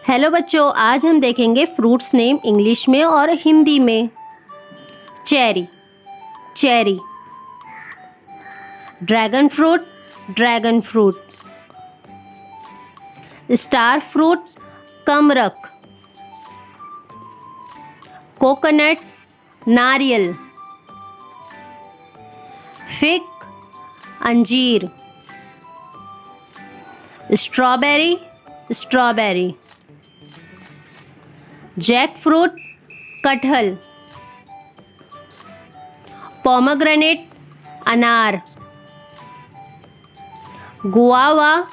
Hello बच्चों, आज हम देखेंगे फ्रूट्स नेम इंग्लिश में और हिंदी में। Cherry, cherry. Dragon fruit, dragon fruit. Star fruit, कमरक। कोकोनट, नारियल। फिग, अंजीर। Strawberry, strawberry. जैक फ्रूट, कटहल। पोमेग्रेनेट, अनार। गुआवा,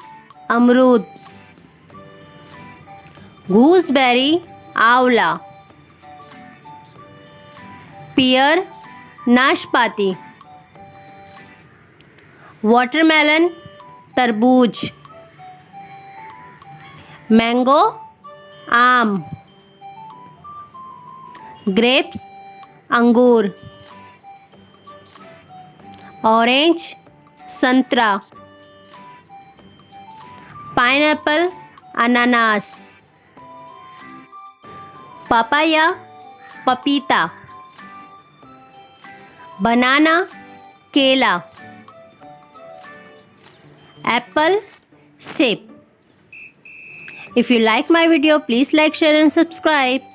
अमरूद। गूसबेरी, आंवला। पियर, नाशपाती। वाटरमेलन, तरबूज। मैंगो, आम। ग्रेप्स, अंगूर। ऑरेंज, संतरा। पाइनएप्पल, अनानास। पपाया, पपीता। बनाना, केला। एप्पल, सेब। If you like my video, please like, share and subscribe.